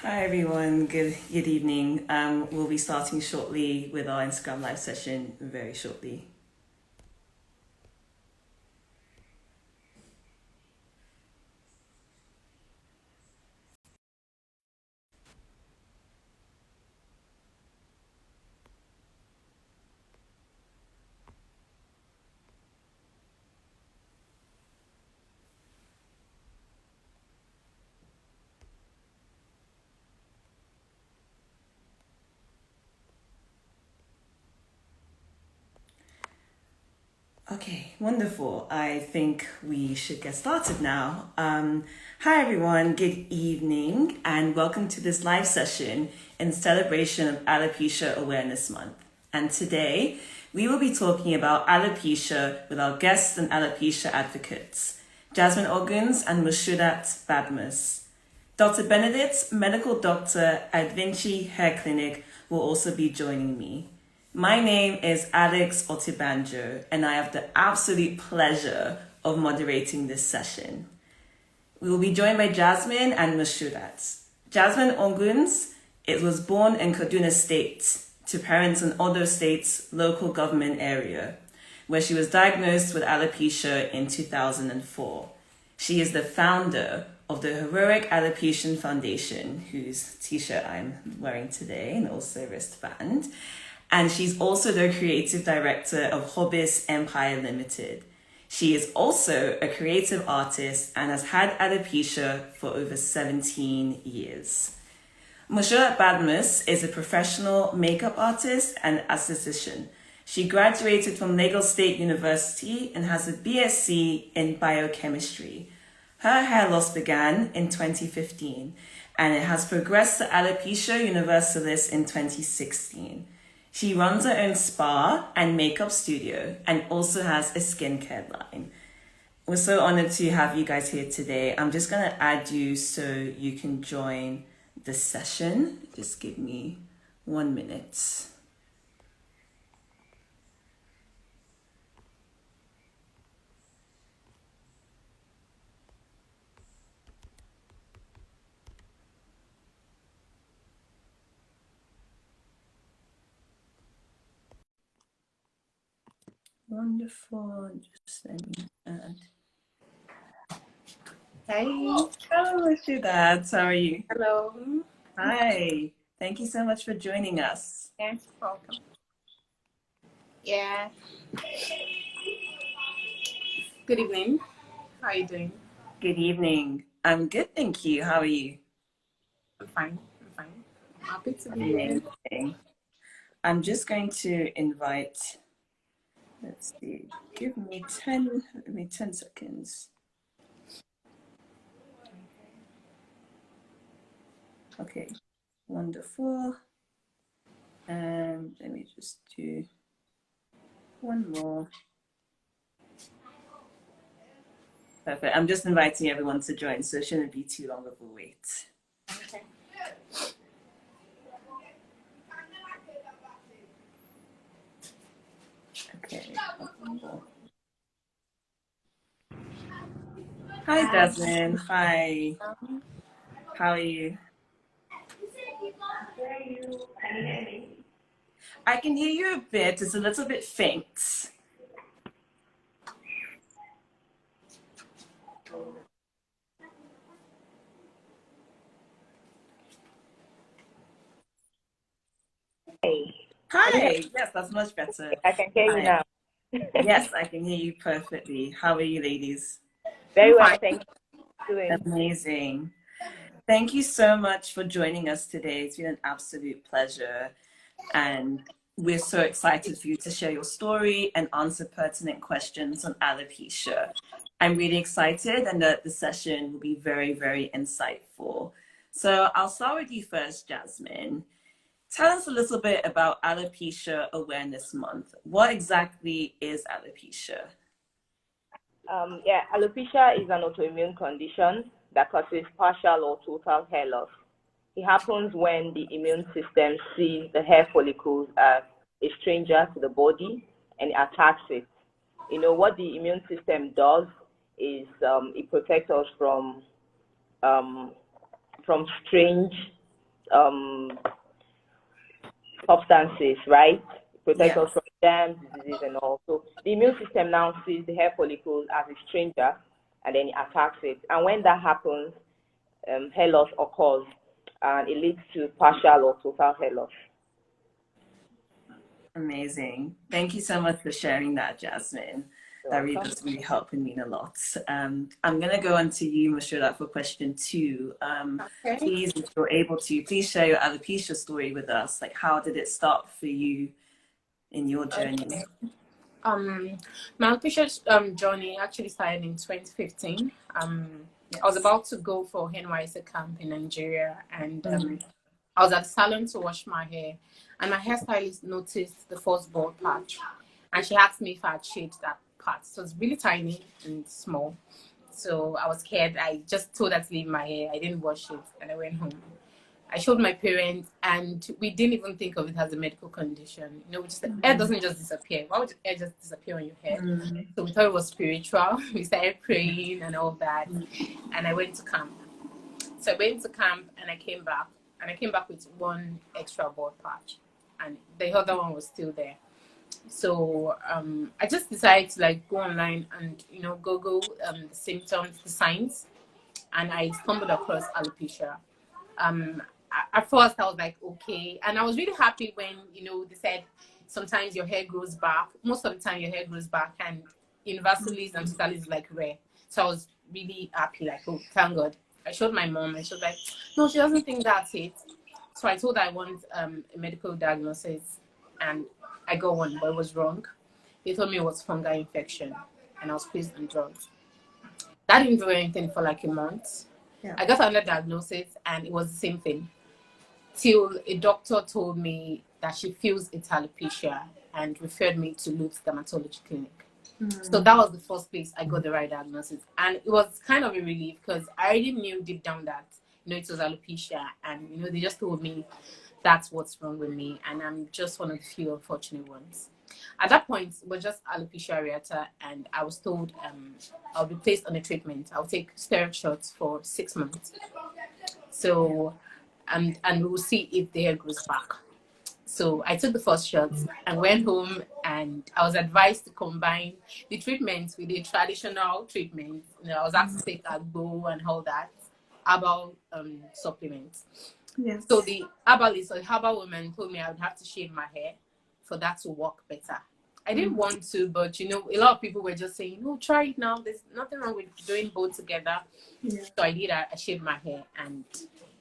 Hi everyone, good evening. We'll be starting shortly with our Instagram live session very shortly. Okay, wonderful. I think we should get started now. Hi everyone, good evening, and welcome to this live session in celebration of Alopecia Awareness Month. And today, we will be talking about alopecia with our guests and alopecia advocates, Jasmine Organs and Mushudat Badmiss. Dr. Benedict, medical doctor at Vinci Hair Clinic, will also be joining me. My name is Alex Otibanjo, and I have the absolute pleasure of moderating this session. We will be joined by Jasmine and Mushudat. Jasmine Onguns was born in Kaduna State to parents in Odo State's local government area, where she was diagnosed with alopecia in 2004. She is the founder of the Heroic Alopecian Foundation, whose t-shirt I'm wearing today, and also wristband. And she's also the creative director of Hobbies Empire Limited. She is also a creative artist and has had alopecia for over 17 years. Msp Badmiss is a professional makeup artist and esthetician. She graduated from Lagos State University and has a BSc in biochemistry. Her hair loss began in 2015, and it has progressed to Alopecia Universalis in 2016. She runs her own spa and makeup studio and also has a skincare line. We're so honored to have you guys here today. I'm just going to add you so you can join the session. Just give me 1 minute. Wonderful. Just let me add. Hi. Hello, Shudat. How are you? Hello. Hi. Thank you so much for joining us. Yes, welcome. Yeah. Good evening. How are you doing? Good evening. I'm good, thank you. How are you? I'm fine. I'm fine. I'm happy to be here. Amazing. I'm just going to invite, let's see, give me 10 seconds. Okay, wonderful. And let me just do one more. Perfect. I'm just inviting everyone to join, so it shouldn't be too long of a wait. Okay. Okay. Hi, Jasmine. Hi. How are you? I can hear you a bit. It's a little bit faint. Hey. Hi. Yes, that's much better. I can hear you Hi. now. Yes, I can hear you perfectly. How are you, ladies? Very well, thank you. Doing. Amazing. Thank you so much for joining us today. It's been an absolute pleasure. And we're so excited for you to share your story and answer pertinent questions on alopecia. I'm really excited, and the session will be very, very insightful. So I'll start with you first, Jasmine. Tell us a little bit about Alopecia Awareness Month. What exactly is alopecia? Alopecia is an autoimmune condition that causes partial or total hair loss. It happens when the immune system sees the hair follicles as a stranger to the body and attacks it. You know, what the immune system does is it protects us um, from strange um, substances, right? Protect Yeah. us from germs, disease, and all. So the immune system now sees the hair follicles as a stranger, and then it attacks it. And when that happens, hair loss occurs, and it leads to partial or total hair loss. Amazing. Thank you so much for sharing that, Jasmine. You're That really welcome. does really help and mean a lot. I'm going to go on to you, Mashoda, for question 2. Okay. Please, if you're able to, please share your alopecia story with us. Like, how did it start for you in your journey? Okay. My alopecia journey actually started in 2015. I was about to go for NYC camp in Nigeria, and I was at the salon to wash my hair, and my hairstylist noticed the first bald patch, and she asked me if I had shaved that part. So it's really tiny and small. So I was scared. I just told her to leave my hair. I didn't wash it, and I went home. I showed my parents, and we didn't even think of it as a medical condition. You know, just the hair doesn't just disappear. Why would the hair just disappear on your head? So we thought it was spiritual. We started praying and all that, and I went to camp. So I went to camp, and I came back, with one extra bald patch, and the other one was still there. So I just decided to like go online and Google the symptoms, the signs, and I stumbled across alopecia. At first I was like, okay, and I was really happy when they said sometimes your hair grows back. Most of the time your hair grows back, and universalis and totalis is like rare. So I was really happy, like, oh, thank God. I showed my mom, and she was like, no, she doesn't think that's it. So I told her I want a medical diagnosis, and I got one, but it was wrong. They told me it was fungal infection, and I was placed on drugs. That didn't do anything for like a month. Yeah. I got another diagnosis, and it was the same thing. Till a doctor told me that she feels it's alopecia and referred me to Luke's Dermatology Clinic. So that was the first place I got the right diagnosis. And it was kind of a relief because I already knew deep down that, it was alopecia. And, they just told me that's what's wrong with me. And I'm just one of the few unfortunate ones. At that point, it was just alopecia areata. And I was told I'll be placed on a treatment. I'll take steroid shots for 6 months. So, and we will see if the hair grows back. So I took the first shot and went home, and I was advised to combine the treatment with the traditional treatment. I was asked to take agbo and all that, herbal supplements. Yes. So the herbalist or the herbal woman told me I would have to shave my hair for that to work better. I didn't want to, but a lot of people were just saying, no, try it now. There's nothing wrong with doing both together. Yeah. So I did. I shaved my hair, and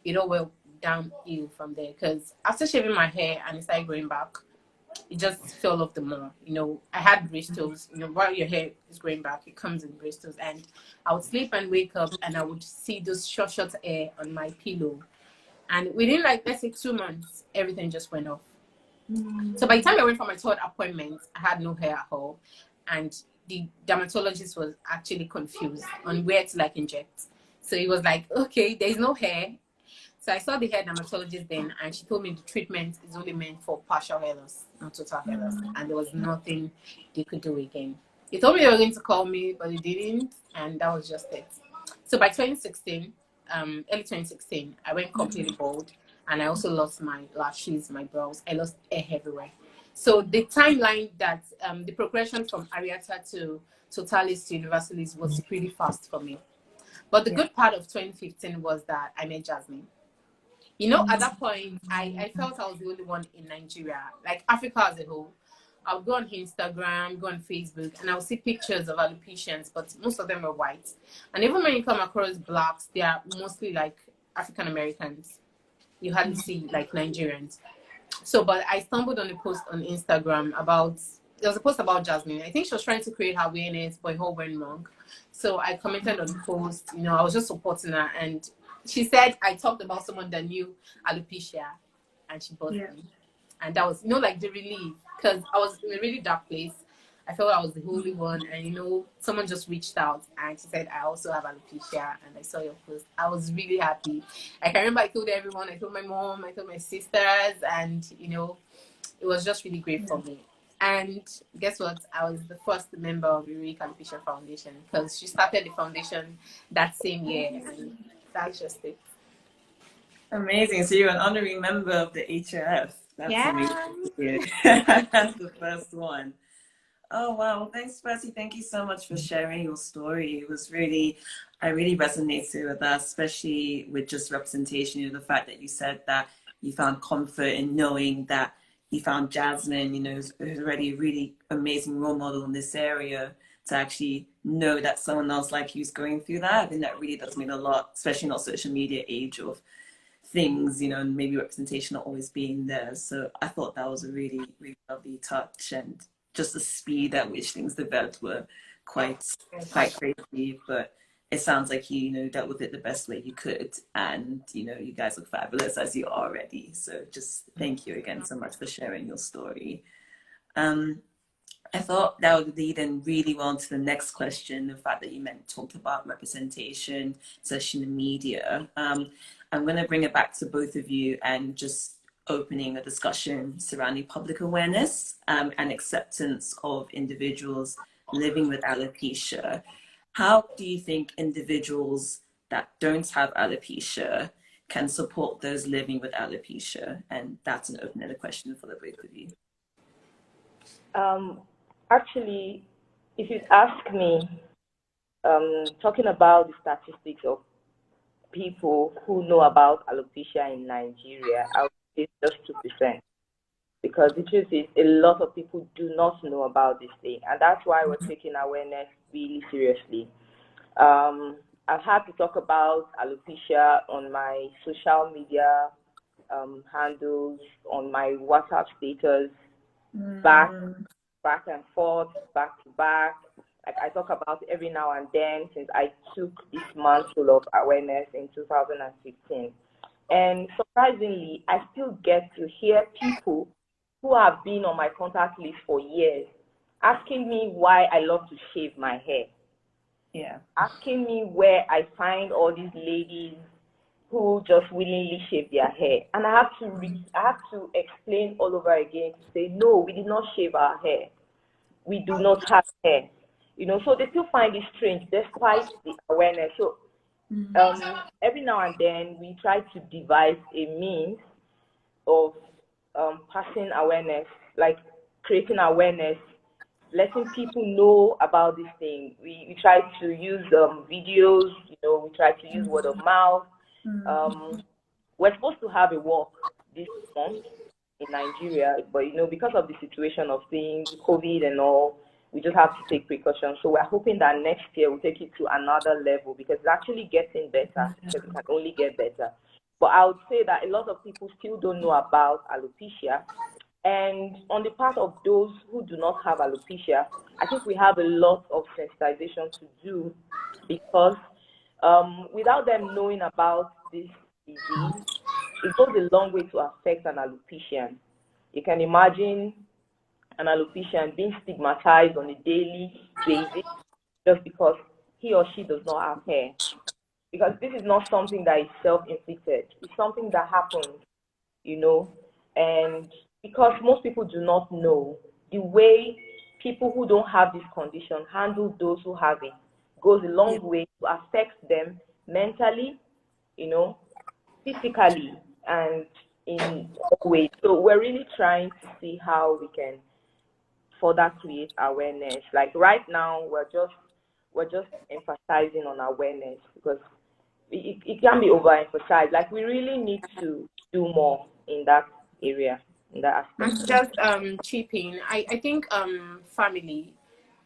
it all went downhill from there, because after shaving my hair and it started growing back, it just fell off the more. I had bristles. While your hair is growing back, it comes in bristles, and I would sleep and wake up, and I would see those short hair on my pillow, and within like, let's say 2 months, everything just went off. So by the time I went for my third appointment, I had no hair at all, and the dermatologist was actually confused on where to like inject. So he was like, okay, there's no hair. So I saw the hair dermatologist then, and she told me the treatment is only meant for partial hair loss, not total hair loss, and there was nothing they could do again. They told me they were going to call me, but they didn't, and that was just it. So by 2016, early 2016, I went completely bald, and I also lost my lashes, my brows. I lost hair everywhere. So the timeline that the progression from areata to totalis to universalis was pretty fast for me. But the good part of 2015 was that I met Jasmine. At that point, I felt I was the only one in Nigeria, like Africa as a whole. I would go on Instagram, go on Facebook, and I would see pictures of alopecians, but most of them were white. And even when you come across blacks, they are mostly like African Americans. You hardly see like Nigerians. So, but I stumbled on a post on Instagram there was a post about Jasmine. I think she was trying to create awareness, but it all went wrong. So I commented on the post, I was just supporting her, and she said I talked about someone that knew alopecia, and she bought me. And that was, like the relief, because I was in a really dark place. I felt I was the only one, and someone just reached out and she said, I also have alopecia, and I saw your post. I was really happy. I can remember I told everyone, I told my mom, I told my sisters, and it was just really great for me. And guess what? I was the first member of Heroic Alopecian Foundation, because she started the foundation that same year, and that's just it. Amazing. So you're an honorary member of the HAF. That's amazing Yeah. to hear. That's the first one. Oh wow. Well, thanks, Percy. Thank you so much for sharing your story. It was really, I really resonated with that, especially with just representation. You know, the fact that you said that you found comfort in knowing that you found Jasmine, you know, who's already a really amazing role model in this area, to actually know that someone else like you is going through that. I think that really does mean a lot, especially in our social media age of things, you know, and maybe representation not always being there. So I thought that was a really, really lovely touch, and just the speed at which things developed were quite, quite crazy. But it sounds like you know, dealt with it the best way you could, and you know, you guys look fabulous as you are already. So just thank you again so much for sharing your story. Um, I thought that would lead in really well to the next question, the fact that you talked about representation, especially in the media. I'm going to bring it back to both of you and just opening a discussion surrounding public awareness and acceptance of individuals living with alopecia. How do you think individuals that don't have alopecia can support those living with alopecia? And that's an open-ended question for the both of you. Actually, if you ask me, talking about the statistics of people who know about alopecia in Nigeria, I would say just 2%. Because the truth is, a lot of people do not know about this thing, and that's why we're taking awareness really seriously. I've had to talk about alopecia on my social media handles, on my WhatsApp status, back and forth, back to back. Like I talk about every now and then since I took this mantle of awareness in 2016. And surprisingly, I still get to hear people who have been on my contact list for years asking me why I love to shave my hair. Yeah. Asking me where I find all these ladies who just willingly shave their hair. And I have to explain all over again to say, no, we did not shave our hair. We do not have hair. You know, so they still find it strange despite the awareness. So every now and then we try to devise a means of passing awareness, like creating awareness, letting people know about this thing. We try to use videos, you know, we try to use word of mouth. We're supposed to have a walk this month in Nigeria, but you know, because of the situation of things, COVID and all, we just have to take precautions. So we're hoping that next year we'll take it to another level because it's actually getting better. Because it can only get better. But I would say that a lot of people still don't know about alopecia. And on the part of those who do not have alopecia, I think we have a lot of sensitization to do because without them knowing about this disease, it goes a long way to affect an alopecian. You can imagine an alopecian being stigmatized on a daily basis just because he or she does not have hair. Because this is not something that is self-inflicted. It's something that happens, you know, and because most people do not know, the way people who don't have this condition handle those who have it goes a long way to affect them mentally, you know, physically, and in all ways. So we're really trying to see how we can further create awareness. Like right now, we're just emphasizing on awareness because it can be overemphasized. Like we really need to do more in that area, in that aspect. Just chip in. I think family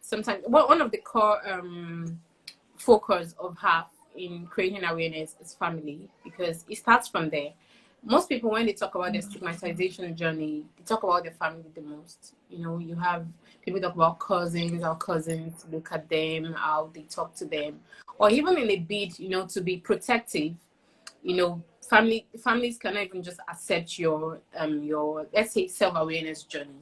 sometimes one of the core focus of HAF in creating awareness is family because it starts from there. Most people, when they talk about their stigmatization journey, they talk about their family the most. You know, you have people talk about cousins, our cousins, look at them, how they talk to them, or even in a bid, you know, to be protective. You know, families cannot even just accept your let's say self-awareness journey,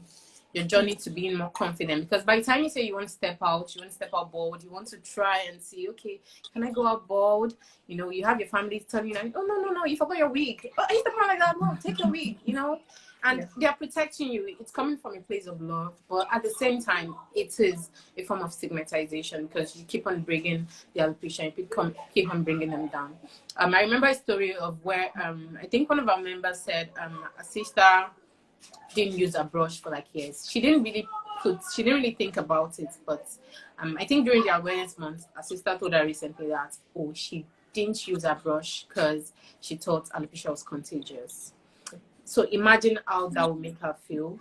your journey to being more confident, because by the time you say you want to step out bald, you want to try and see, okay, can I go out bald? You know, you have your family telling you like, oh no, you forgot your wig. Oh, are you stepping out like that? No, take your wig, you know. And they are protecting you. It's coming from a place of love, but at the same time, it is a form of stigmatization because you keep on bringing the alopecia, you keep on bringing them down. I remember a story of where I think one of our members said a sister didn't use a brush for like years. She didn't really think about it, but I think during the awareness month, a sister told her recently that she didn't use a brush because she thought alopecia was contagious. So imagine how that would make her feel,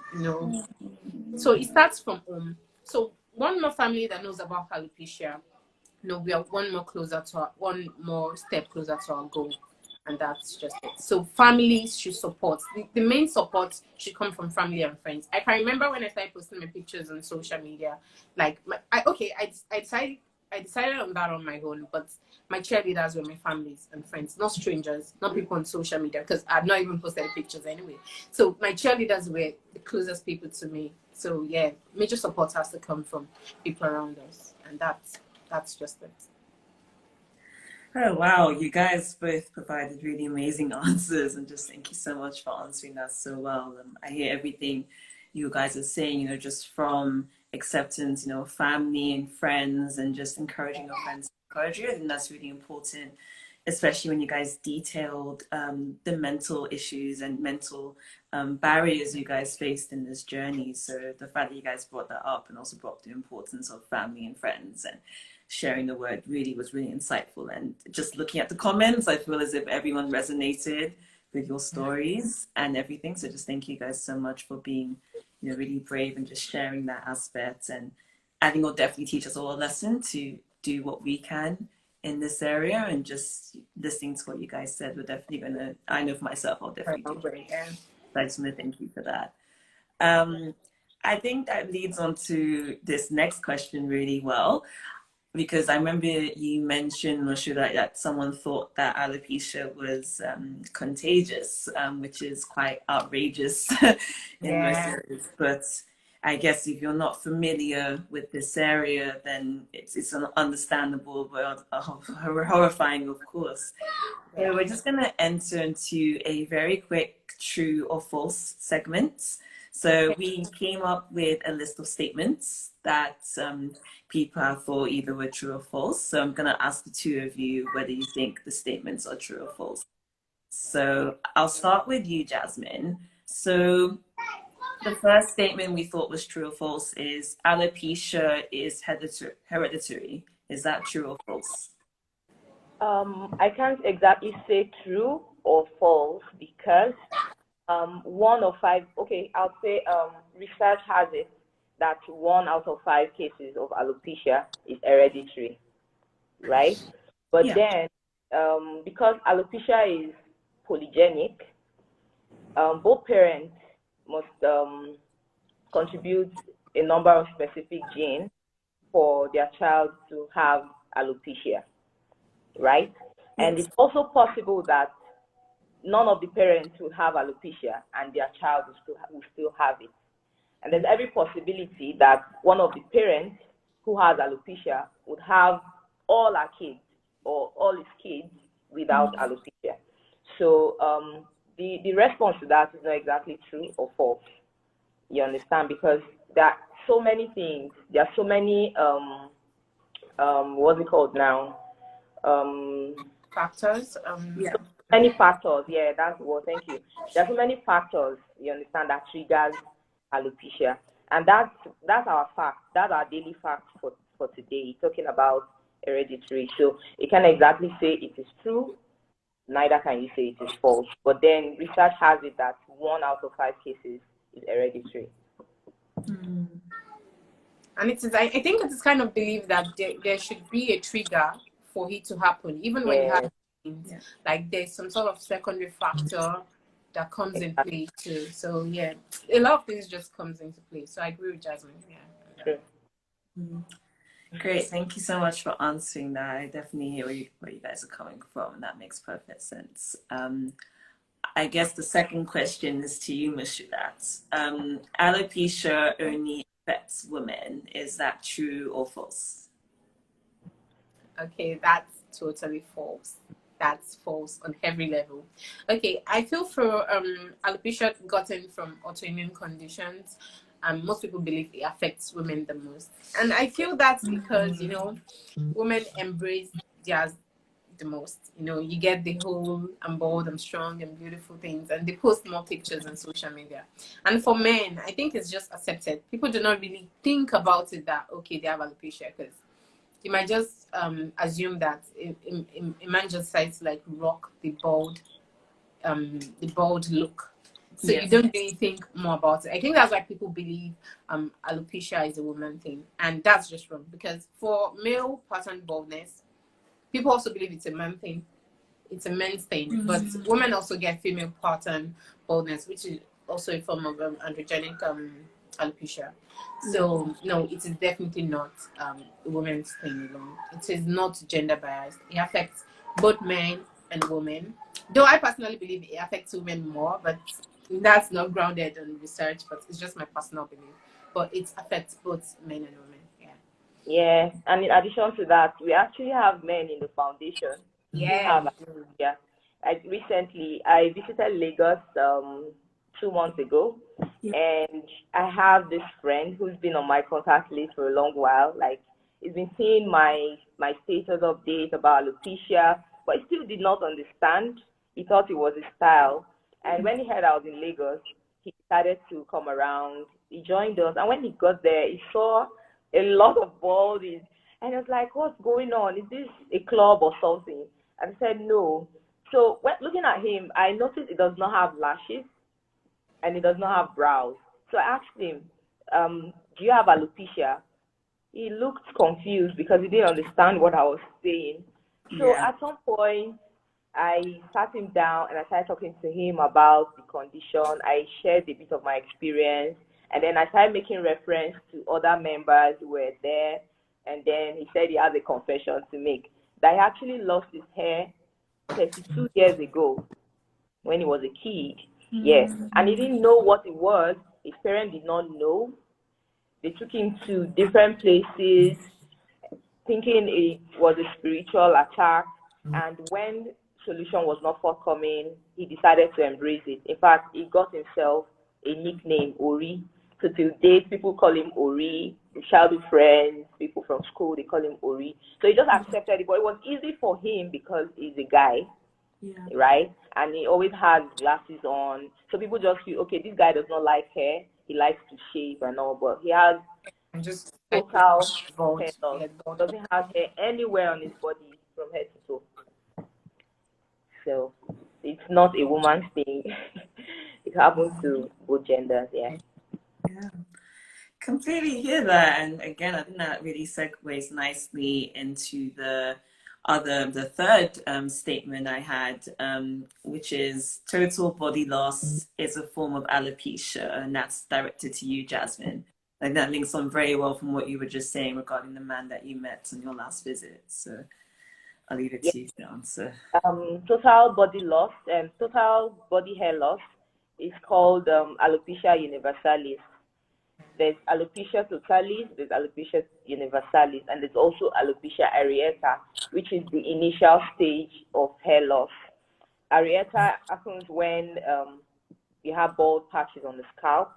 So it starts from home. So one more family that knows about alopecia, we are one more step closer to our goal. And that's just it. So families should support. The main support should come from family and friends. I can remember when I started posting my pictures on social media, like I decided on that on my own, but my cheerleaders were my families and friends, not strangers, not people on social media, because I've not even posted pictures anyway. So my cheerleaders were the closest people to me. So yeah, major support has to come from people around us, and that's just it. Oh, wow. You guys both provided really amazing answers, and just thank you so much for answering that so well. I hear everything you guys are saying, just from acceptance, family and friends, and just encouraging your friends to encourage you. I think that's really important, especially when you guys detailed the mental issues and mental barriers you guys faced in this journey. So the fact that you guys brought that up and also brought the importance of family and friends and sharing the word was really insightful. And just looking at the comments, I feel as if everyone resonated with your stories and everything. So just thank you guys so much for being, really brave and just sharing that aspect. And I think it'll definitely teach us all a lesson to do what we can in this area. And just listening to what you guys said, we're definitely I know for myself, I'll definitely do it. So I just want to thank you for that. I think that leads on to this next question really well, because I remember you mentioned, Msp, that someone thought that alopecia was contagious, which is quite outrageous in most areas. But I guess if you're not familiar with this area, then it's understandable, but horrifying, of course. So we're just going to enter into a very quick true or false segment. So we came up with a list of statements that people have thought either were true or false. So I'm going to ask the two of you whether you think the statements are true or false. So I'll start with you, Jasmine. So the first statement we thought was true or false is alopecia is hereditary. Is that true or false? I can't exactly say true or false because 1 of 5, I'll say research has it that 1 out of 5 cases of alopecia is hereditary, right? But then, because alopecia is polygenic, both parents must contribute a number of specific genes for their child to have alopecia, right? And it's also possible that none of the parents will have alopecia and their child will still have it. And there's every possibility that one of the parents who has alopecia would have all our kids or all his kids without alopecia. So the response to that is not exactly true or false. You understand? Because there are so many things. There are so many, what's it called now? Factors. Many factors, that's the word, thank you. There are so many factors, you understand, that triggers alopecia. And that's our fact, that's our daily fact for today, talking about hereditary. So you can't exactly say it is true, neither can you say it is false. But then research has it that 1 out of 5 cases is hereditary. And it is, I think it is kind of believed that there should be a trigger for it to happen, even when you have like there's some sort of secondary factor that comes in play too. So a lot of things just comes into play. So I agree with Jasmine. True. Great, thank you so much for answering that. I definitely hear where you guys are coming from, and that makes perfect sense. I guess the second question is to you, Msp. Alopecia only affects women. Is that true or false? Okay, that's totally false. that's false on every level. Okay, I feel for alopecia gotten from autoimmune conditions, most people believe it affects women the most. And I feel that's because, you know, women embrace theirs the most. You know, you get the whole I'm bold, I'm strong, and beautiful things, and they post more pictures on social media. And for men, I think it's just accepted. People do not really think about it that, okay, they have alopecia, because you might just assume that a man just decides to like rock the bald look. So you don't really think more about it. I think that's why people believe alopecia is a woman thing, and that's just wrong. Because for male pattern baldness, people also believe it's a man thing. It's a men's thing, but women also get female pattern baldness, which is also a form of androgenic alopecia. So no, it is definitely not a women's thing alone. It is not gender biased. It affects both men and women. Though I personally believe it affects women more, but that's not grounded on research, but it's just my personal belief. But it affects both men and women. Yeah, and in addition to that, we actually have men in the foundation. Yeah. Yeah. Recently, I visited Lagos 2 months ago, and I have this friend who's been on my contact list for a long while. Like, he's been seeing my status update about alopecia, but he still did not understand. He thought it was his style. And when he heard I was in Lagos, he decided to come around. He joined us, and when he got there, he saw a lot of balding. And I was like, what's going on? Is this a club or something? And I said, no. So when looking at him, I noticed he does not have lashes and he does not have brows. So I asked him, do you have alopecia? He looked confused because he didn't understand what I was saying. So at some point, I sat him down and I started talking to him about the condition. I shared a bit of my experience. And then I started making reference to other members who were there. And then he said he has a confession to make, that he actually lost his hair 32 years ago when he was a kid. Yes. And he didn't know what it was. His parents did not know. They took him to different places thinking it was a spiritual attack. And when solution was not forthcoming, he decided to embrace it. In fact, he got himself a nickname, Ori. So till date, people call him Ori. Childhood friends, people from school, they call him Ori. So he just accepted it. But it was easy for him because he's a guy, right? And he always has glasses on. So people just feel, okay, this guy does not like hair. He likes to shave and all, but he has just total hair loss. Doesn't have hair anywhere on his body from head to toe. So it's not a woman's thing. It happens to both genders, yeah. Completely hear that. And again, I think that really segues nicely into the third statement I had, which is total body loss is a form of alopecia, and that's directed to you, Jasmine. Like, that links on very well from what you were just saying regarding the man that you met on your last visit. So I'll leave it to you to answer. Total body loss and total body hair loss is called Alopecia Universalis. There's alopecia totalis, there's alopecia universalis, and there's also alopecia areata, which is the initial stage of hair loss. Areata happens when you have bald patches on the scalp.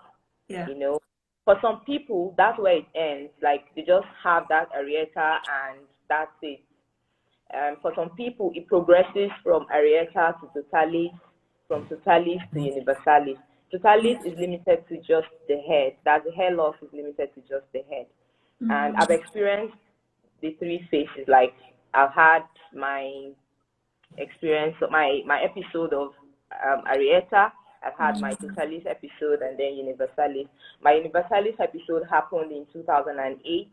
You know, for some people, that's where it ends. Like, they just have that areata and that's it. For some people, it progresses from areata to totalis, from totalis to universalis. Totalis is limited to just the head. That the hair loss is limited to just the head. And I've experienced the three phases. Like, I've had my experience, my episode of areata. I've had my totalis episode and then universalis. My universalis episode happened in 2008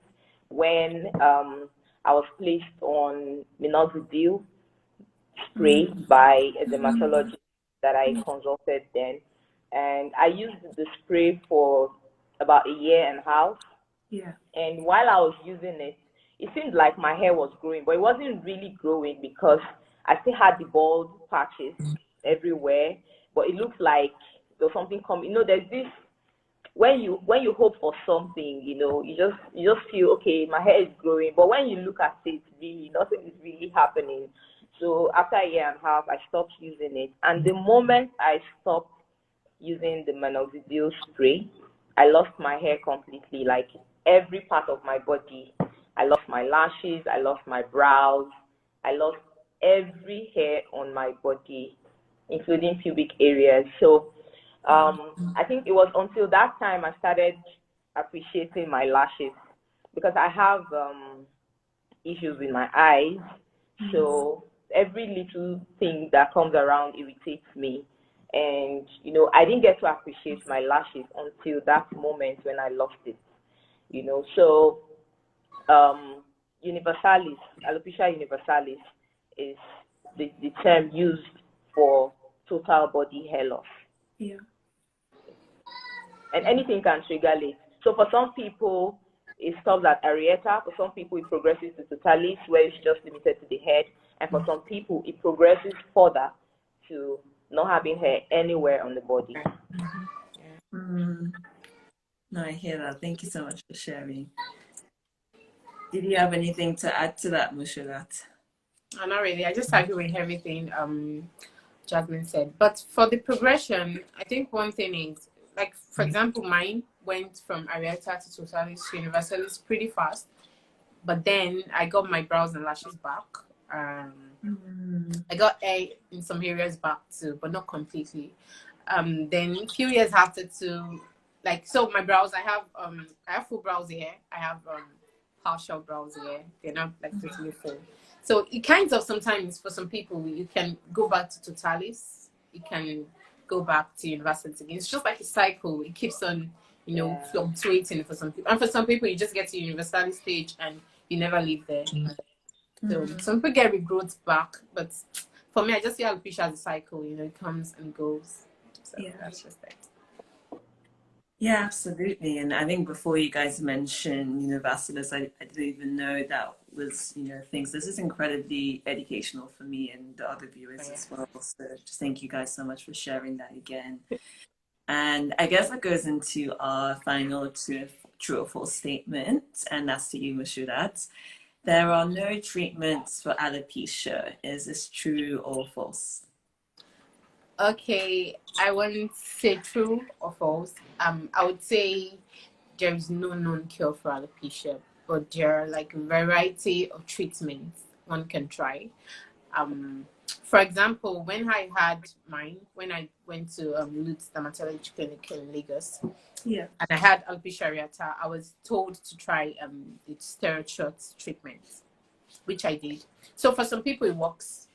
when I was placed on minoxidil spray by a dermatologist that I consulted then. And I used the spray for about a year and a half. And while I was using it, it seemed like my hair was growing, but it wasn't really growing because I still had the bald patches everywhere. But it looked like there was something coming. You know, there's this, when you hope for something, you know, you just feel, okay, my hair is growing. But when you look at it, really, nothing is really happening. So after a year and a half, I stopped using it. And the moment I stopped using the minoxidil spray, I lost my hair completely, like every part of my body. I lost my lashes, I lost my brows, I lost every hair on my body, including pubic areas. So I think it was until that time I started appreciating my lashes, because I have issues with my eyes. So every little thing that comes around irritates me. And, you know, I didn't get to appreciate my lashes until that moment when I lost it, you know. So universalis, alopecia universalis is the term used for total body hair loss. Yeah. And anything can trigger it. So for some people, it stops at areata. For some people, it progresses to totalis, where it's just limited to the head. And for some people, it progresses further to not having hair anywhere on the body. No, I hear that. Thank you so much for sharing. Did you have anything to add to that, Mushulat? Not really. I just agree with everything Jasmine said. But for the progression, I think one thing is, like, for example, mine went from areata to totalis to universalis pretty fast. But then I got my brows and lashes back. I got hair in some areas back too, but not completely. Then a few years after to, like, so my brows, I have full brows here. I have partial brows here. They're not like totally full. So it kind of sometimes for some people you can go back to totalis. You can go back to universalis again. It's just like a cycle. It keeps on, you know, fluctuating for some people. And for some people you just get to universalis stage and you never leave there. So some people get regrowth back, but for me, I just see alopecia as a cycle. You know, it comes and goes. So that's just it. Yeah, absolutely. And I think before you guys mentioned universalis, I didn't even know that was, you know, things. This is incredibly educational for me and the other viewers as well. So just thank you guys so much for sharing that again. And I guess that goes into our final true or false statement, and that's to you, Mushurat. There are no treatments for alopecia. Is this true or false? Okay, I wouldn't say true or false. I would say there is no known cure for alopecia, but there are like a variety of treatments one can try. For example, when I had mine, when I went to Lutz Dermatology Clinic in Lagos, and I had alopecia areata, I was told to try the steroid shot treatment, which I did. So for some people, it works.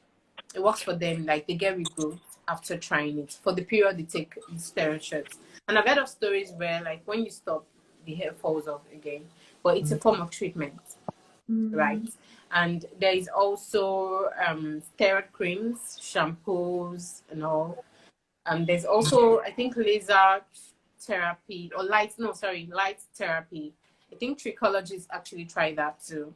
It works for them. Like, they get regrowth after trying it. For the period they take the steroid shots. And I've heard of stories where, like, when you stop, the hair falls off again. But it's a form of treatment, right? And there is also steroid creams, shampoos, and all. There's also, I think, laser therapy or light therapy. I think trichologists actually try that too.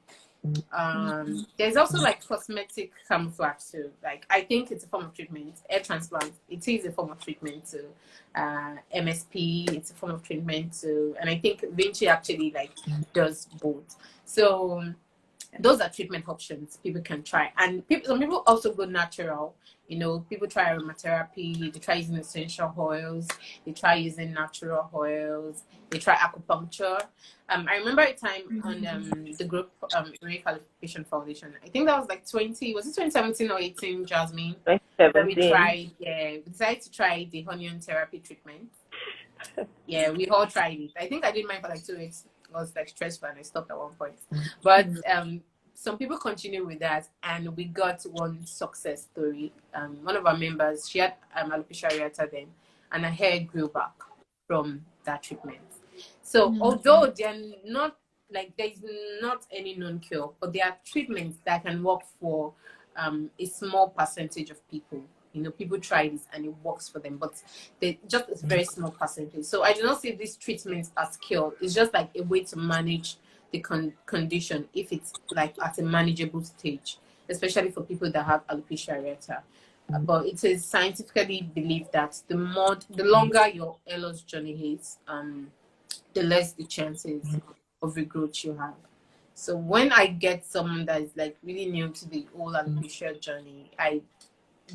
There's also like cosmetic camouflage too. Like, I think it's a form of treatment. Hair transplant, it is a form of treatment too. MSP, it's a form of treatment too. And I think Vinci actually like does both. So those are treatment options people can try. And some people also go natural. You know, people try aromatherapy, they try using essential oils, they try using natural oils, they try acupuncture. I remember a time on the group Heroic Alopecian Foundation. I think that was like 2017 or 18, Jasmine? 2017. We decided to try the onion therapy treatment. Yeah, we all tried it. I think I did mine for like 2 weeks. I was like stressful and I stopped at one point. But some people continue with that, and we got one success story. One of our members, she had alopecia areata then, and her hair grew back from that treatment. So although they're not like, there's not any known cure, but there are treatments that can work for a small percentage of people. You know, people try this and it works for them, but they just a very small percentage. So I do not see these treatments as cure. It's just like a way to manage the condition if it's like at a manageable stage, especially for people that have alopecia areata. But it is scientifically believed that the longer your hair loss journey is, the less the chances of regrowth you have. So when I get someone that is like really new to the whole alopecia journey, I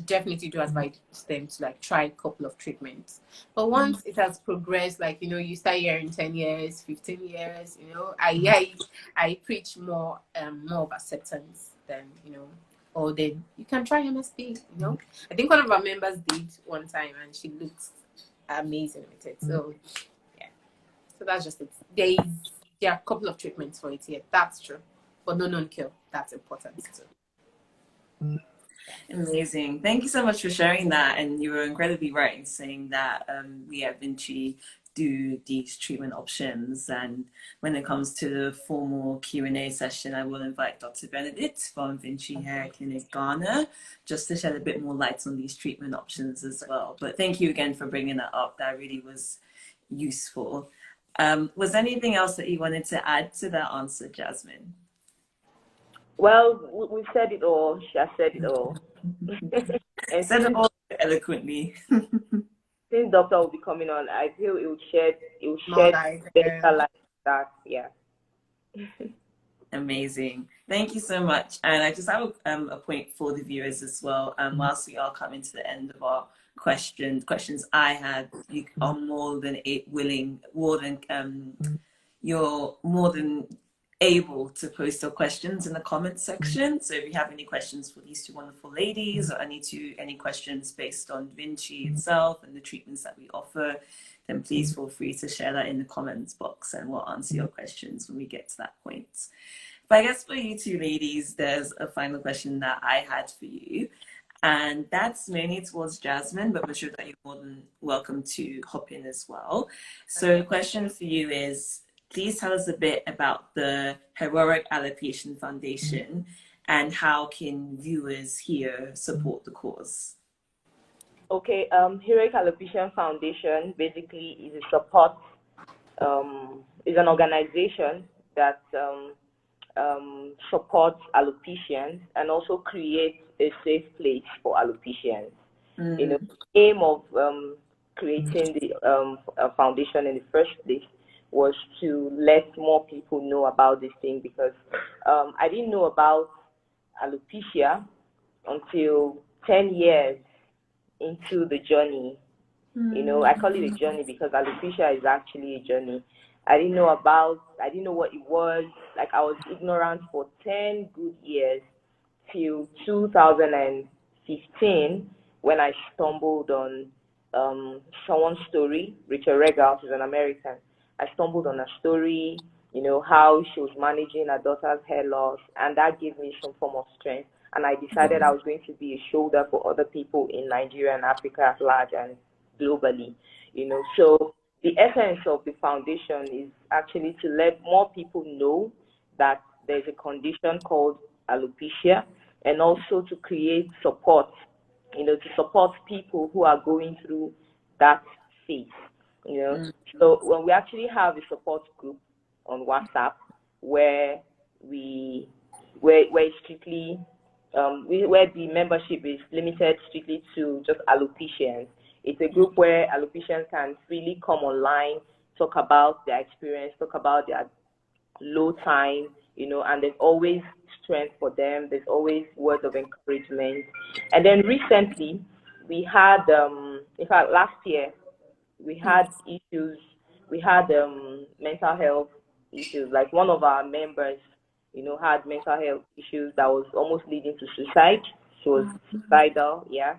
definitely do advise them to like try a couple of treatments. But once it has progressed, like, you know, you start hearing 10 years, 15 years, you know, I preach more more of acceptance than, you know, or then you can try MSP, you know. I think one of our members did one time and she looks amazing with it. So yeah. So that's just it. There are a couple of treatments for it here. That's true. But no known cure. That's important too. Amazing. Thank you so much for sharing that. And you were incredibly right in saying that we at Vinci do these treatment options. And when it comes to the formal Q&A session, I will invite Dr. Benedict from Vinci Hair Clinic Ghana just to shed a bit more light on these treatment options as well. But thank you again for bringing that up. That really was useful. Was there anything else that you wanted to add to that answer, Jasmine? Well, we've said it all. She has said it all. And said it all eloquently. Since Doctor will be coming on, I feel it will shed better light that. Yeah. Amazing. Thank you so much. And I just have a point for the viewers as well. Whilst we are coming to the end of our questions I had, you are more than you're more than able to post your questions in the comments section. So if you have any questions for these two wonderful ladies, or any questions based on Vinci itself and the treatments that we offer, then please feel free to share that in the comments box and we'll answer your questions when we get to that point. But I guess for you two ladies, there's a final question that I had for you. And that's mainly towards Jasmine, but we're sure that you're more than welcome to hop in as well. So the question for you is, please tell us a bit about the Heroic Alopecian Foundation and how can viewers here support the cause? Okay, Heroic Alopecian Foundation basically is a support, is an organization that supports alopecians and also creates a safe place for alopecians. You know, the aim of creating the foundation in the first place was to let more people know about this thing, because I didn't know about alopecia until 10 years into the journey. You know, I call it a journey because alopecia is actually a journey. I didn't know what it was. Like, I was ignorant for 10 good years till 2015 when I stumbled on someone's story. Rachel Regal, who's an American. I stumbled on a story, you know, how she was managing her daughter's hair loss, and that gave me some form of strength. And I decided I was going to be a shoulder for other people in Nigeria and Africa at large and globally, you know. So the essence of the foundation is actually to let more people know that there's a condition called alopecia, and also to create support, you know, to support people who are going through that phase, you know. So when we actually have a support group on WhatsApp where strictly where the membership is limited strictly to just alopecians. It's a group where alopecians can freely come online, talk about their experience, talk about their low time, you know, and there's always strength for them. There's always words of encouragement. And then recently, we had, in fact, last year, we had issues. We had mental health issues. Like, one of our members, you know, had mental health issues that was almost leading to suicide. She was suicidal, yeah.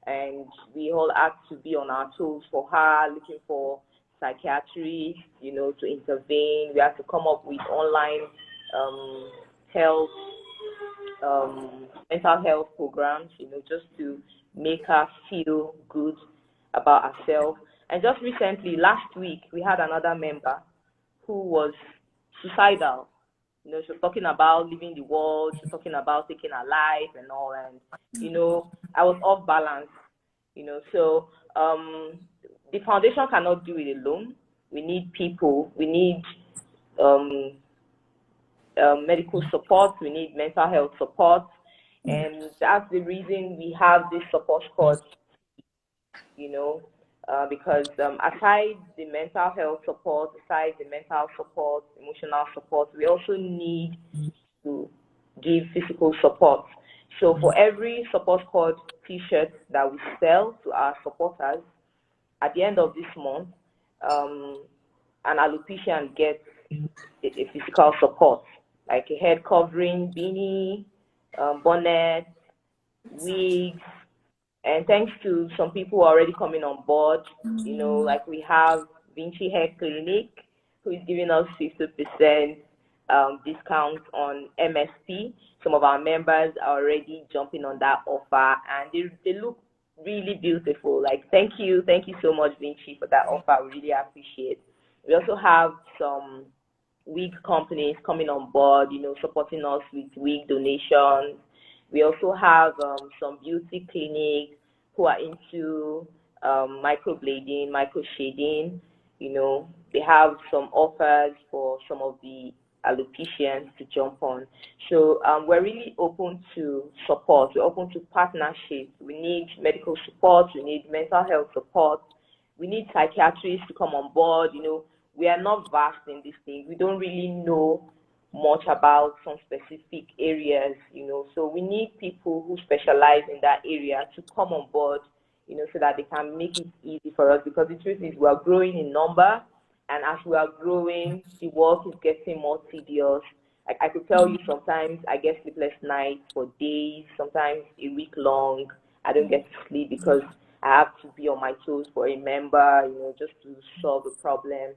And we all had to be on our toes for her, looking for psychiatrists, you know, to intervene. We had to come up with online health, mental health programs, you know, just to make her feel good about herself. And just recently, last week, we had another member who was suicidal. You know, she was talking about leaving the world, she was talking about taking her life and all. And, you know, I was off balance, you know. So the foundation cannot do it alone. We need people, we need medical support, we need mental health support. And that's the reason we have this support squad, you know. because aside the mental health support, aside the mental support, emotional support, we also need to give physical support. So for every support squad t-shirt that we sell to our supporters, at the end of this month, an alopecian gets a physical support, like a head covering, beanie, bonnet, wigs, and thanks to some people already coming on board, like we have Vinci Hair Clinic, who is giving us 50% discount on Msp. Some of our members are already jumping on that offer, and they look really beautiful. Like, thank you so much, Vinci, for that offer. We really appreciate. We also have some wig companies coming on board, supporting us with wig donations. We also have some beauty clinics who are into microblading, microshading. They have some offers for some of the alopecians to jump on. So we're really open to support. We're open to partnerships. We need medical support. We need mental health support. We need psychiatrists to come on board. We are not vast in this thing. We don't really know much about some specific areas, so we need people who specialize in that area to come on board, so that they can make it easy for us, because the truth is we are growing in number, and as we are growing, the work is getting more tedious. I could tell you sometimes I get sleepless nights for days, sometimes a week long. I don't get to sleep because I have to be on my toes for a member, just to solve a problem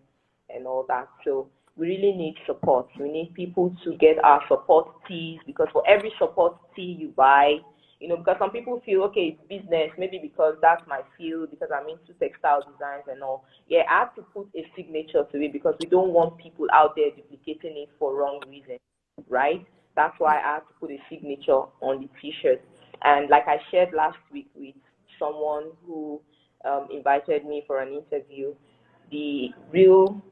and all that. So we really need support. We need people to get our support tees, because for every support tee you buy, because some people feel, okay, it's business, maybe because that's my field, because I'm into textile designs and all. Yeah, I have to put a signature to it, because we don't want people out there duplicating it for wrong reasons, right? That's why I have to put a signature on the t-shirt. And like I shared last week with someone who invited me for an interview, the real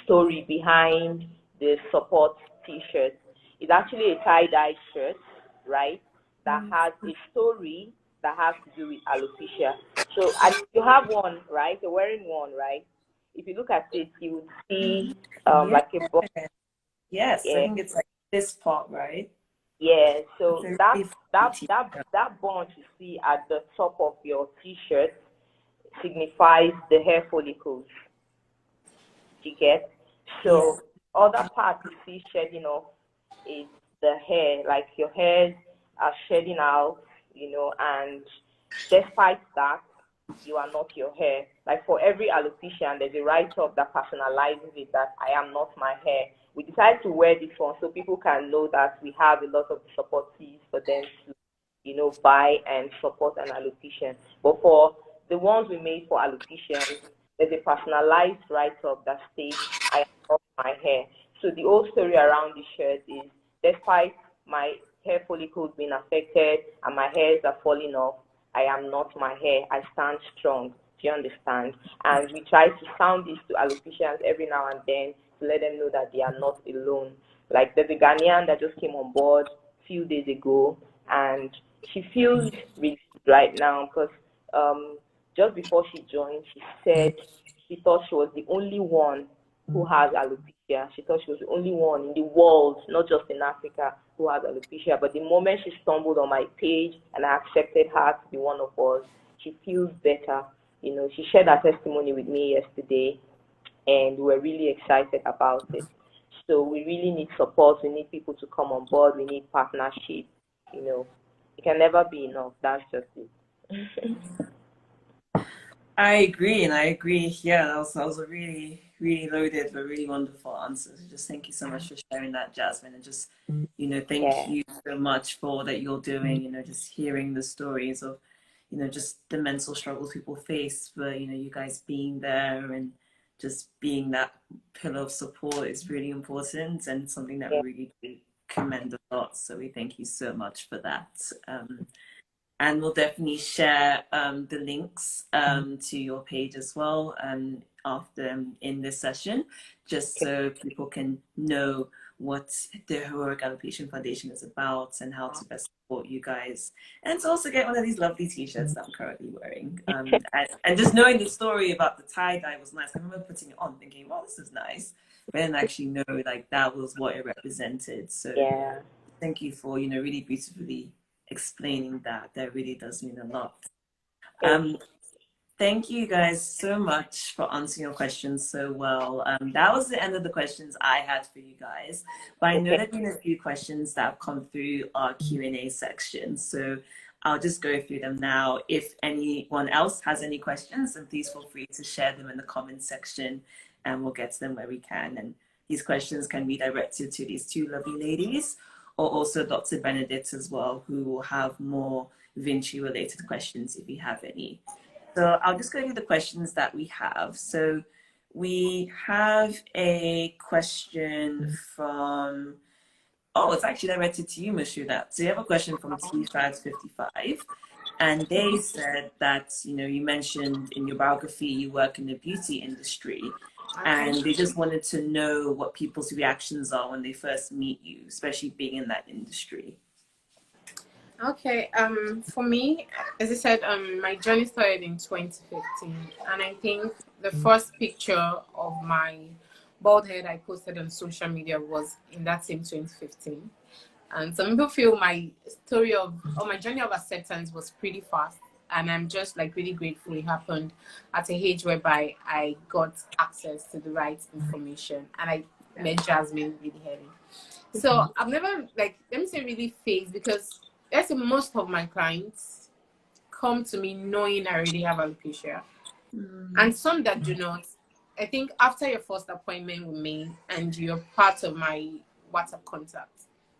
story behind the support t-shirt is actually a tie-dye shirt, right, that has a story that has to do with alopecia. So you have one, right? You're wearing one, right? If you look at it, you would see like a box. Yes, I think it's like this part, right? Yeah, so that bunch you see at the top of your t-shirt signifies the hair follicles. You get? So other part you see shedding off is the hair, like your hairs are shedding out, and despite that, you are not your hair. Like for every alopecia, there's a write-up that personalizes it, that I am not my hair. We decided to wear this one so people can know that we have a lot of supportees for them to, buy and support an alopecia. But for the ones we made for alopecians, there's a personalized write-up that states, I am not my hair. So the whole story around this shirt is, despite my hair follicles being affected and my hairs are falling off, I am not my hair. I stand strong. Do you understand? And we try to sound this to alopecians every now and then to let them know that they are not alone. Like there's a Ghanaian that just came on board a few days ago, and she feels really good right now, because just before she joined, she said she thought she was the only one who has alopecia. She thought she was the only one in the world, not just in Africa, who has alopecia. But the moment she stumbled on my page and I accepted her to be one of us, she feels better. She shared her testimony with me yesterday, and we're really excited about it. So we really need support. We need people to come on board. We need partnership. It can never be enough. That's just it. I agree, and I agree. Yeah, that was a really, really loaded but really wonderful answer. So just thank you so much for sharing that, Jasmine, and just thank you so much for all that you're doing. Just hearing the stories of just the mental struggles people face, but you guys being there and just being that pillar of support is really important, and something that we really do commend a lot. So we thank you so much for that. And we'll definitely share the links to your page as well after in this session, just so people can know what the Heroic Alopecian Foundation is about and how to best support you guys. And to also get one of these lovely t-shirts that I'm currently wearing. And just knowing the story about the tie-dye was nice. I remember putting it on thinking, well, this is nice. But then actually know like that was what it represented. So Yeah. thank you for, really beautifully explaining that. That really does mean a lot. Thank you guys so much for answering your questions so well. That was the end of the questions I had for you guys. But I know there have been a few questions that have come through our Q&A section. So I'll just go through them now. If anyone else has any questions, then please feel free to share them in the comments section and we'll get to them where we can. And these questions can be directed to these two lovely ladies or also Dr. Benedict as well, who will have more Vinci related questions if you have any. So I'll just go through the questions that we have. So we have a question from, it's actually directed to you, Mashuda. So you have a question from T555. And they said that, you mentioned in your biography, you work in the beauty industry. And they just wanted to know what people's reactions are when they first meet you, especially being in that industry. Okay, for me, as I said, my journey started in 2015, and I think the first picture of my bald head I posted on social media was in that same 2015. And some people feel my story or my journey of acceptance was pretty fast, and I'm just like really grateful it happened at a age whereby I got access to the right information, and I met Jasmine really heavy. So I've never let me say really phased, because that's most of my clients come to me knowing I already have alopecia. And some that do not. I think after your first appointment with me and you're part of my WhatsApp contact,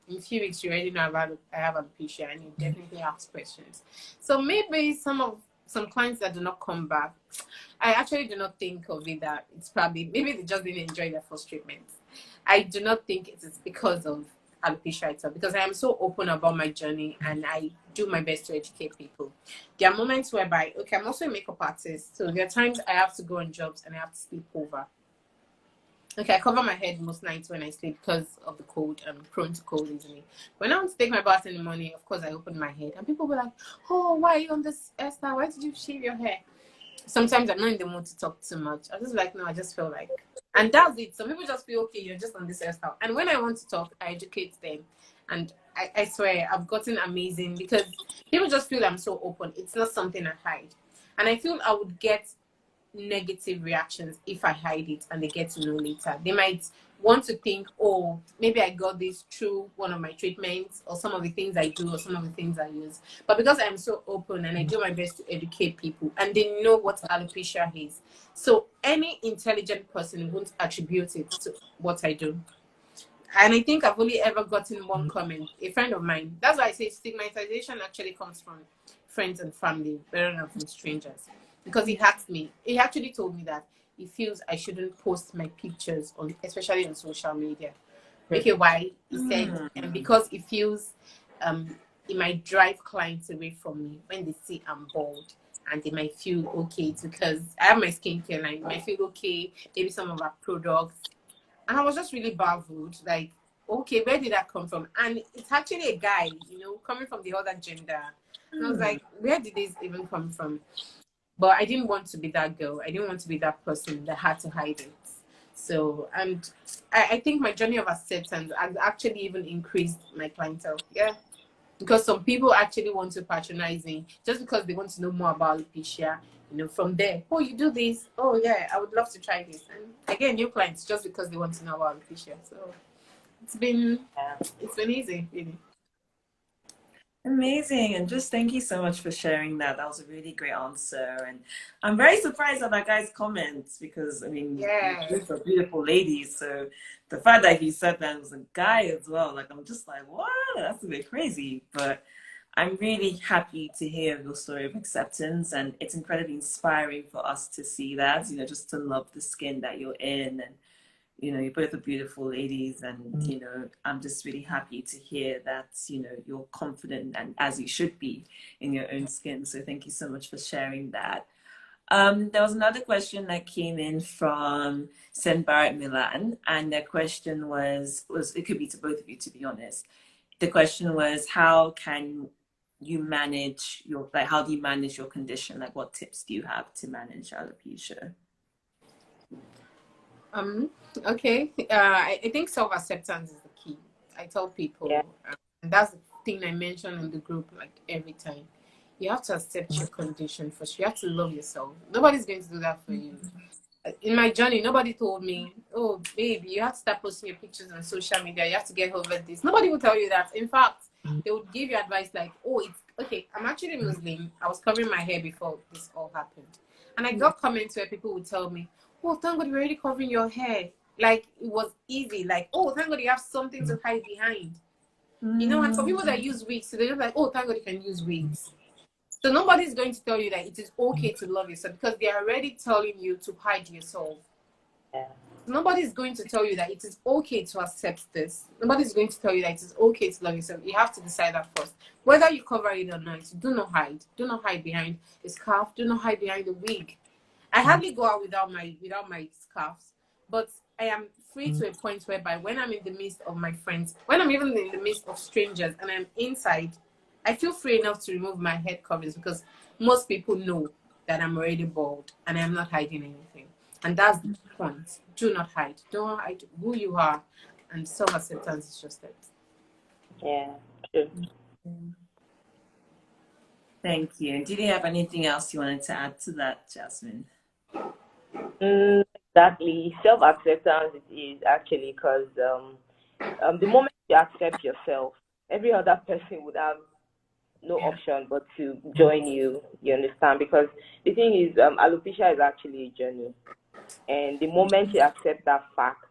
in a few weeks you already know I have alopecia, and you definitely ask questions. So maybe some clients that do not come back, I actually do not think of it that it's probably, maybe they just didn't enjoy their first treatment. I do not think it is because of alopecia itself, because I am so open about my journey and I do my best to educate people. There are moments whereby, okay, I'm also a makeup artist, so there are times I have to go on jobs and I have to sleep over. Okay, I cover my head most nights when I sleep because of the cold. I'm prone to cold easily. When I want to take my bath in the morning, of course I open my head and people were like, oh, why are you on this hairstyle? Why did you shave your hair? Sometimes I'm not in the mood to talk too much. I just like, no, I just feel like, and that's it. Some people just feel, okay, you're just on this hairstyle. And when I want to talk, I educate them. And I swear, I've gotten amazing, because people just feel I'm so open. It's not something I hide. And I feel I would get negative reactions if I hide it and they get to know later. They might want to think, oh, maybe I got this through one of my treatments, or some of the things I do, or some of the things I use. But because I'm so open and I do my best to educate people, and they know what alopecia is, so any intelligent person won't attribute it to what I do. And I think I've only ever gotten one comment, a friend of mine. That's why I say stigmatization actually comes from friends and family rather than from strangers. Because he asked me, he actually told me that he feels I shouldn't post my pictures on, especially on social media. Okay, why? He said, and because he feels it might drive clients away from me when they see I'm bald, and they might feel okay, it's because I have my skincare line. They might feel okay, maybe some of our products. And I was just really baffled, like, okay, where did that come from? And it's actually a guy, coming from the other gender. And I was like, where did this even come from? But I didn't want to be that girl. I didn't want to be that person that had to hide it. So, and I think my journey of acceptance has actually even increased my clientele. Yeah. Because some people actually want to patronize me just because they want to know more about alopecia. From there, oh, you do this. Oh, yeah, I would love to try this. And again, new clients just because they want to know about alopecia. So it's been easy, really. Amazing. And just thank you so much for sharing that. That was a really great answer. And I'm very surprised at that guy's comments, because, I mean, these are beautiful ladies. So the fact that he said that was a guy as well, like, I'm just like, what? That's a bit crazy. But I'm really happy to hear your story of acceptance. And it's incredibly inspiring for us to see that, just to love the skin that you're in. And you're both are beautiful ladies, and I'm just really happy to hear that you're confident, and as you should be, in your own skin. So thank you so much for sharing that. There was another question that came in from St. Barrett Milan, and the question was it could be to both of you, to be honest. The question was, how can you manage your, like, how do you manage your condition? Like, what tips do you have to manage alopecia? Okay. I think self-acceptance is the key. I tell people, Yeah. and that's the thing I mention in the group like every time. You have to accept your condition first. You have to love yourself. Nobody's going to do that for you. In my journey, nobody told me, oh, baby, you have to start posting your pictures on social media. You have to get over this. Nobody will tell you that. In fact, they would give you advice like, oh, it's okay. I'm actually Muslim. I was covering my hair before this all happened. And I got comments where people would tell me, oh, thank God you're already covering your hair. Like, it was easy. Like, oh, thank God you have something to hide behind. You know, and for people that use wigs, so they're just like, oh, thank God you can use wigs. So nobody's going to tell you that it is okay to love yourself because they are already telling you to hide yourself. Yeah. Nobody's going to tell you that it is okay to accept this. Nobody's going to tell you that it is okay to love yourself. You have to decide that first. Whether you cover it or not, do not hide. Do not hide behind a scarf. Do not hide behind the wig. I hardly go out without my scarves, but I am free to a point whereby when I'm in the midst of my friends, when I'm even in the midst of strangers and I'm inside, I feel free enough to remove my head coverings because most people know that I'm already bald and I'm not hiding anything. And that's the point. Do not hide. Don't hide who you are. And self-acceptance is just that. Yeah. True. Thank you. And did you have anything else you wanted to add to that, Jasmine? Exactly. Self-acceptance is actually because the moment you accept yourself, every other person would have no option but to join you. You understand? Because the thing is, alopecia is actually a journey, and the moment you accept that fact,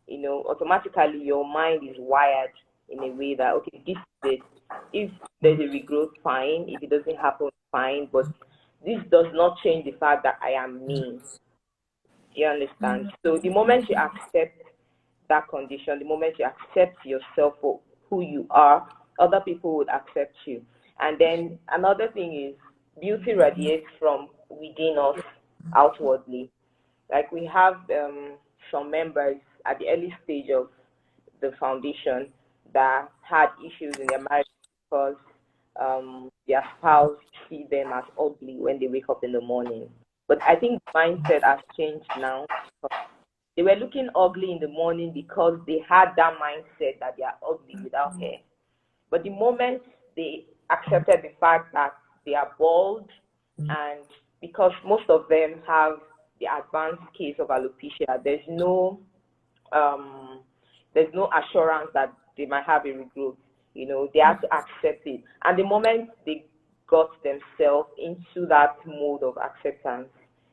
automatically your mind is wired in a way that okay, this is it. If there's a regrowth, fine. If it doesn't happen, fine. But this does not change the fact that I am me. You understand? So the moment you accept that condition, the moment you accept yourself for who you are, other people would accept you. And then another thing is beauty radiates from within us outwardly. Like we have some members at the early stage of the foundation that had issues in their marriage because their spouse see them as ugly when they wake up in the morning. But I think the mindset has changed now. They were looking ugly in the morning because they had that mindset that they are ugly without hair. But the moment they accepted the fact that they are bald, and because most of them have the advanced case of alopecia, um, there's no assurance that they might have a regrowth. They have to accept it. And the moment they got themselves into that mode of acceptance,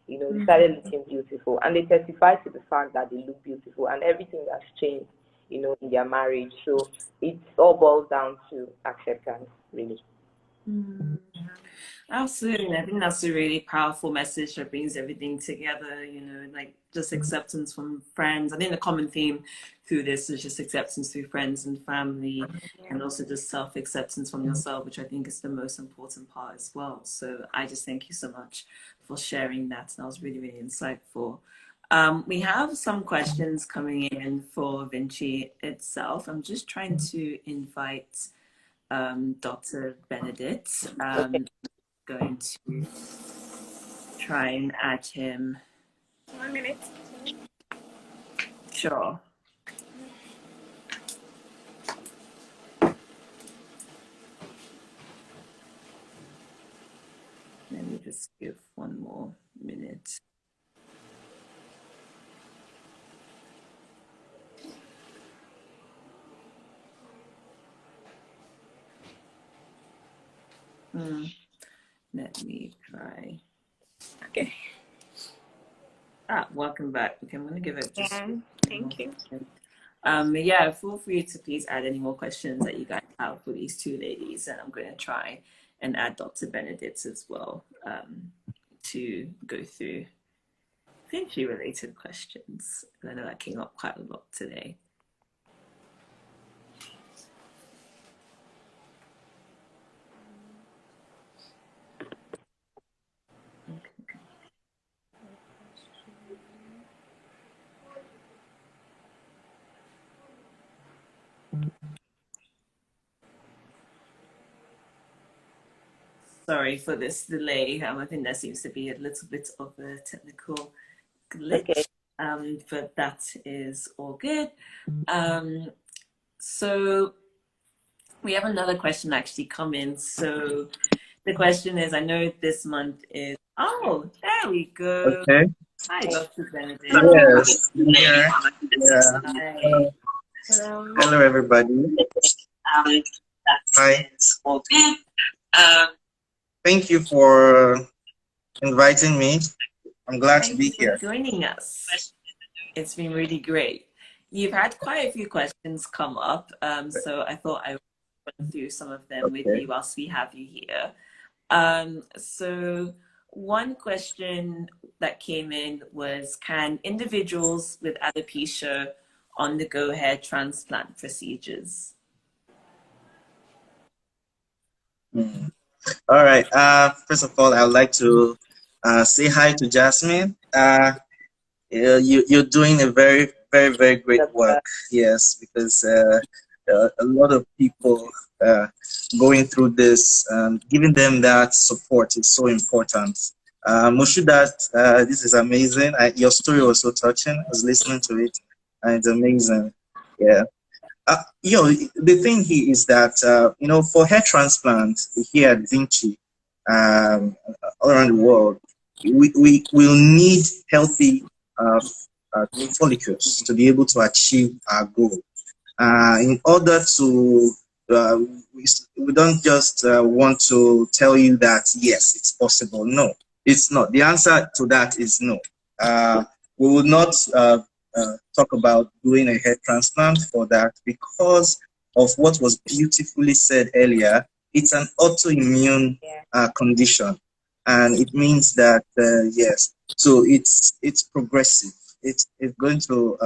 they started looking beautiful. And they testified to the fact that they look beautiful and everything has changed, in their marriage. So it all boils down to acceptance, really. Absolutely. I think that's a really powerful message that brings everything together, like just acceptance from friends. I think the common theme through this is just acceptance through friends and family, and also just self-acceptance from yourself, which I think is the most important part as well. So I just thank you so much for sharing that. That was really, really insightful. We have some questions coming in for Vinci itself. I'm just trying to invite Dr. Benedict. Going to try and add him. 1 minute. Sure. Let me just give 1 more minute. Let me try. Okay. Welcome back. Okay, I'm going to give it just. Thank you. Yeah, feel free to please add any more questions that you guys have for these two ladies, and I'm going to try and add Dr. Benedict as well to go through Vinci related questions. I know that came up quite a lot today. Okay. Sorry for this delay. I think there seems to be a little bit of a technical glitch, Okay. but that is all good. So we have another question actually come in. So the question is, I know this month is, oh, there we go. Okay. Hi, Dr. Benedict. Yes. Yeah. Yeah. Hi. Hello, everybody. Hi. Thank you for inviting me. I'm glad to Thank be you for here. joining us. It's been really great. You've had quite a few questions come up, so I thought I would run through some of them with you whilst we have you here. So one question that came in was, can individuals with alopecia undergo hair transplant procedures? All right. First of all, I would like to say hi to Jasmine. You're doing a very, very, very great work. Yes, because a lot of people going through this, giving them that support is so important. Mushudat, this is amazing. Your story was so touching. I was listening to it, and it's amazing. Yeah. The thing here is that, for hair transplant here at Vinci, all around the world, we will need healthy follicles to be able to achieve our goal. In order to, we don't just want to tell you that, yes, it's possible. No, it's not. The answer to that is no. We will not talk about doing a hair transplant for that because of what was beautifully said earlier. It's an autoimmune condition, and it means that yes, so it's progressive. It's going to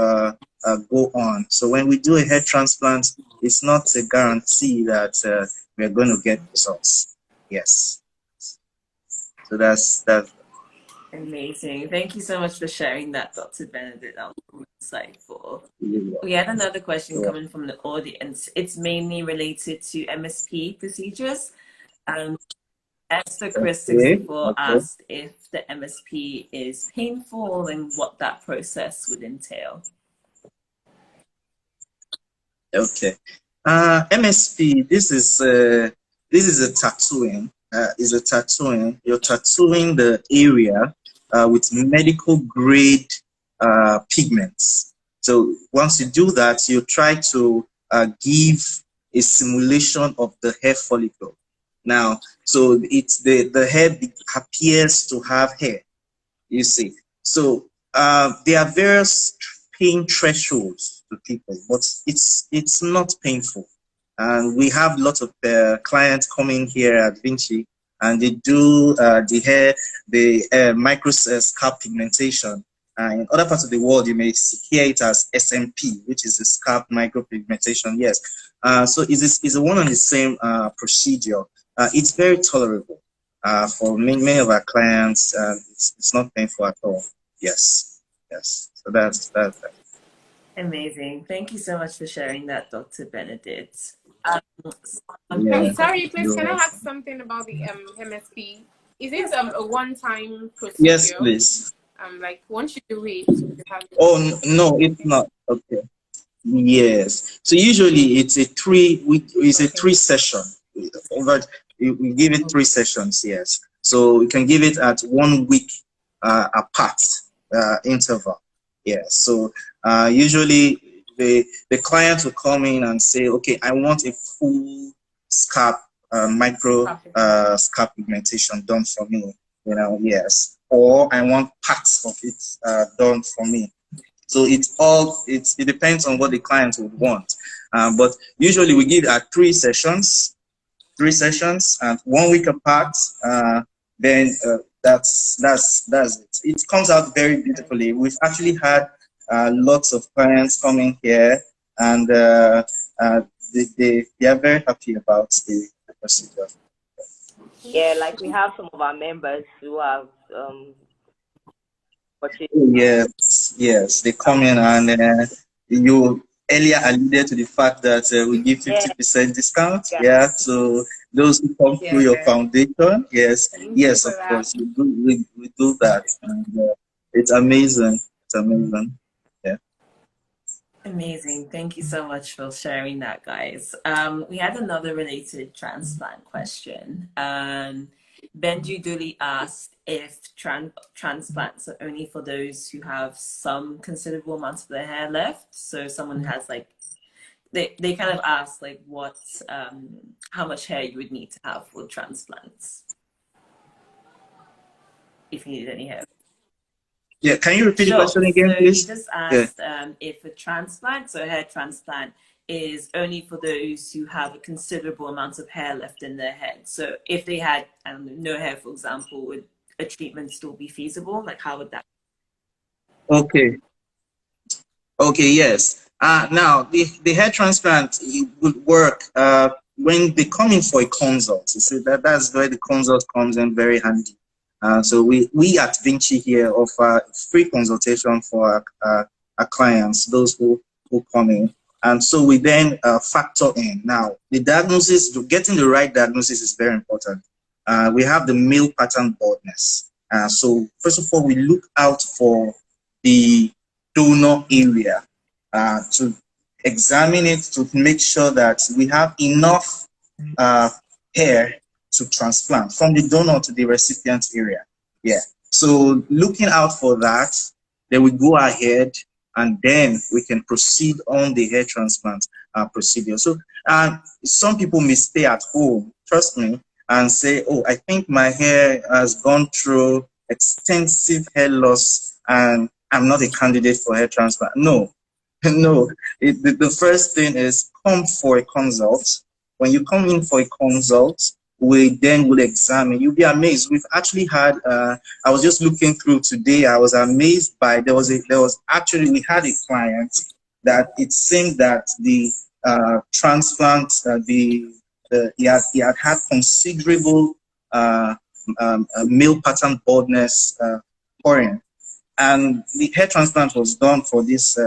go on. So when we do a hair transplant, it's not a guarantee that we're going to get results. Yes. So that's. Amazing. Thank you so much for sharing that, Dr. Benedict. That was insightful. We had another question coming from the audience. It's mainly related to MSP procedures. Esther Chris 64 asked if the MSP is painful and what that process would entail. Okay. MSP, this is a tattooing. Is a tattooing. You're tattooing the area with medical grade pigments. So once you do that, you try to give a simulation of the hair follicle. Now, so it's the hair appears to have hair. You see. So there are various pain thresholds to people, but it's not painful. And we have lots of clients coming here at Vinci, and they do the hair, the micro scalp pigmentation. In other parts of the world, you may hear it as SMP, which is the scalp micropigmentation. Yes. So it's a one and the same procedure. It's very tolerable for many of our clients. It's not painful at all. Yes. So that's. Amazing. Thank you so much for sharing that, Dr. Benedict. Sorry, please, can I ask something about the MSP? Is it a one-time procedure? Yes, please. Like once you do it, Oh no, it's not. Okay. Yes. So usually it's a three session. But we give it 3 sessions. Yes. So we can give it at 1 week apart interval. Yes. So usually the client will come in and say, okay, I want a full scalp micro scalp pigmentation done for me. Yes. Or I want parts of it done for me. So it depends on what the client would want. But usually we give 3 sessions and 1 week apart. Then that's it. It comes out very beautifully. We've actually had lots of clients coming here, and they are very happy about the procedure. Yeah, like we have some of our members who have Yes, they come in and earlier alluded to the fact that we give 50% discount. Yeah, so those who come through your foundation, yes, yes, of course, we do that. And, it's amazing. It's amazing. Yeah. Amazing. Thank you so much for sharing that, guys. We had another related transplant question. Benji Dooley asked if transplants are only for those who have some considerable amount of their hair left. So someone has like, they kind of asked like what, how much hair you would need to have for transplants if you need any hair. Yeah, can you repeat the question again, please? He just asked if a transplant, so a hair transplant, is only for those who have a considerable amount of hair left in their head. So if they had, I don't know, no hair, for example, would a treatment still be feasible? Like, how would that? Okay. Okay, yes. Now, the hair transplant, it would work when they come in for a consult. You see, that's where the consult comes in very handy. So we at Vinci here offer free consultation for our clients, those who come in. And so we then factor in. Now, the diagnosis, getting the right diagnosis is very important. We have the male pattern baldness. So first of all, we look out for the donor area to examine it to make sure that we have enough hair to transplant from the donor to the recipient area. Yeah. So looking out for that, then we go ahead and then we can proceed on the hair transplant procedure. So some people may stay at home, trust me, and say, oh, I think my hair has gone through extensive hair loss and I'm not a candidate for hair transplant. No, no. The first thing is come for a consult. When you come in for a consult, we then will examine. You'll be amazed. We've actually had, I was just looking through today, I was amazed by, we had a client that it seemed that the transplant, he had considerable male pattern baldness occurring. And the hair transplant was done for this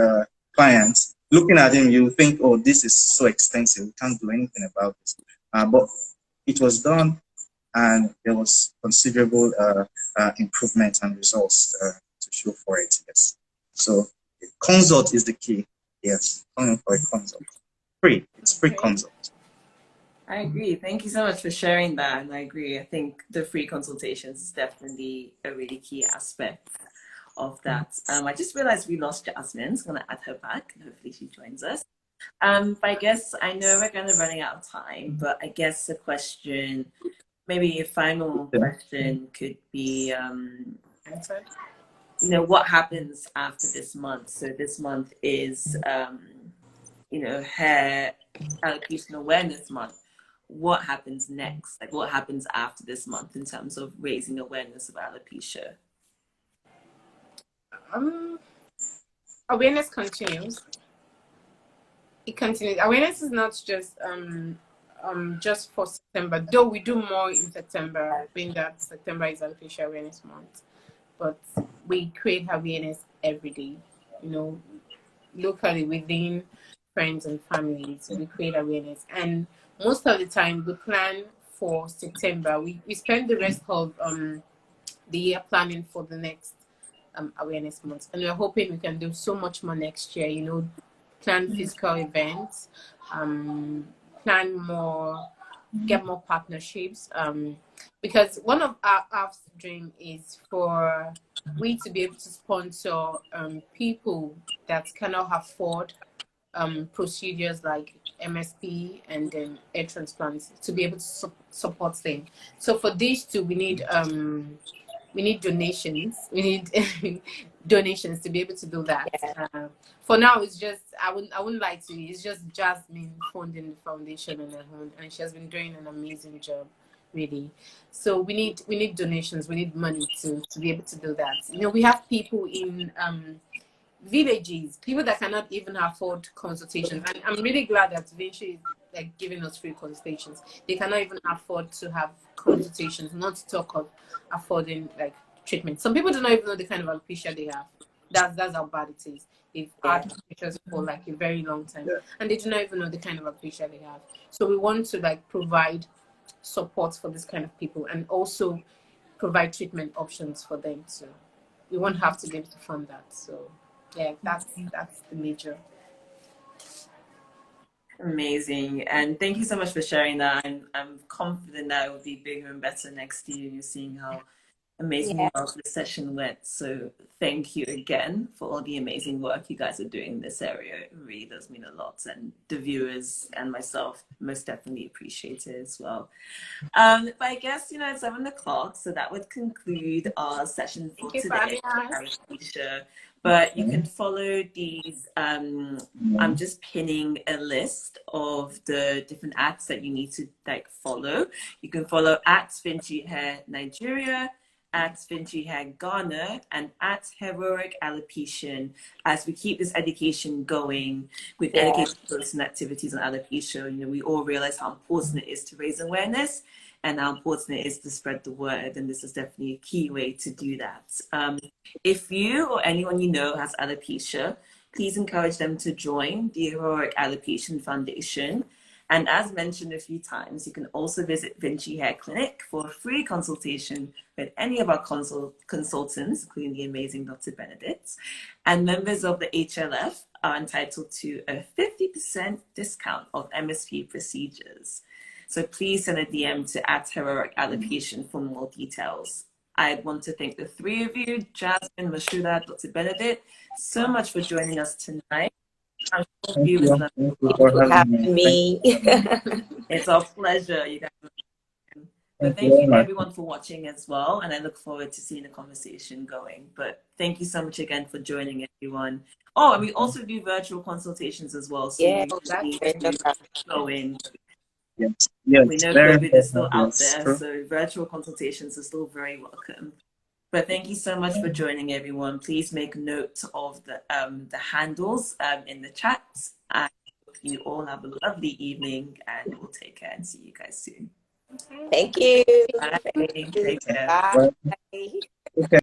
client. Looking at him, you think, oh, this is so extensive. We can't do anything about this. But it was done, and there was considerable improvement and results to show for it. Yes. So consult is the key. Yes, coming for a consult. Free. It's free consult. I agree. Thank you so much for sharing that. And I agree. I think the free consultations is definitely a really key aspect of that. I just realized we lost Jasmine, so I'm going to add her back and hopefully she joins us. But I guess I know we're kind of running out of time, but I guess the question, maybe a final question could be, you know, what happens after this month? So this month is, you know, Hair Allocation Awareness Month. What happens next? Like, what happens after this month in terms of raising awareness of alopecia? Awareness continues. It continues. Awareness is not just for September, though we do more in September, being that September is Alopecia Awareness Month. But we create awareness every day, you know, locally within friends and families. We create awareness, and most of the time we plan for September. We spend the rest of the year planning for the next awareness month, and we're hoping we can do so much more next year, you know, plan physical events, plan more, get more partnerships, because one of our dream is for we to be able to sponsor people that cannot afford procedures like Msp and then hair transplants, to be able to support them. So for these two, we need donations. We need donations to be able to do that. For now, it's just I wouldn't lie to you. It's just Jasmine funding the foundation on her own, and she has been doing an amazing job, really. So we need donations. We need money to be able to do that. You know, we have people in villages, people that cannot even afford consultations, and I'm really glad that Vinci is like giving us free consultations. They cannot even afford to have consultations, not to talk of affording like treatment. Some people do not even know the kind of alopecia they have. That's how bad it is. They've had patients for like a very long time, and they do not even know the kind of alopecia they have. So we want to like provide support for this kind of people, and also provide treatment options for them. So we won't have to be able to fund that. So yeah, that's the major. Amazing, and thank you so much for sharing that. I'm confident that it will be bigger and better next year. You're seeing how amazingly well the session went. So thank you again for all the amazing work you guys are doing in this area. It really does mean a lot, and the viewers and myself most definitely appreciate it as well. But I guess, it's 7 o'clock, so that would conclude our session for today. But you can follow these. I'm just pinning a list of the different @s that you need to follow. You can follow @Vinci Hair Nigeria, @Vinci Hair Ghana, and @Heroic Alopecian, as we keep this education going with education posts and activities on alopecia. We all realize how important it is to raise awareness and how important it is to spread the word, and this is definitely a key way to do that. If you or anyone you know has alopecia, please encourage them to join the Heroic Alopecian Foundation. And as mentioned a few times, you can also visit Vinci Hair Clinic for a free consultation with any of our consultants, including the amazing Dr. Benedict. And members of the HLF are entitled to a 50% discount of Msp Procedures. So please send a DM to @Heroic Alopecian for more details. I want to thank the three of you, Jasmine, Mashuda, Dr. Benedict, so much for joining us tonight. I'm sure you will for having me. It's our pleasure, you guys. But thank you everyone for watching as well, and I look forward to seeing the conversation going. But thank you so much again for joining, everyone. Oh, and we also do virtual consultations as well, so you need to go in. Yes, we know COVID is still out there, so virtual consultations are still very welcome. But thank you so much for joining, everyone. Please make note of the handles in the chat. I hope you all have a lovely evening, and we'll take care and see you guys soon. Thank you. Bye. Take care. Bye. Okay.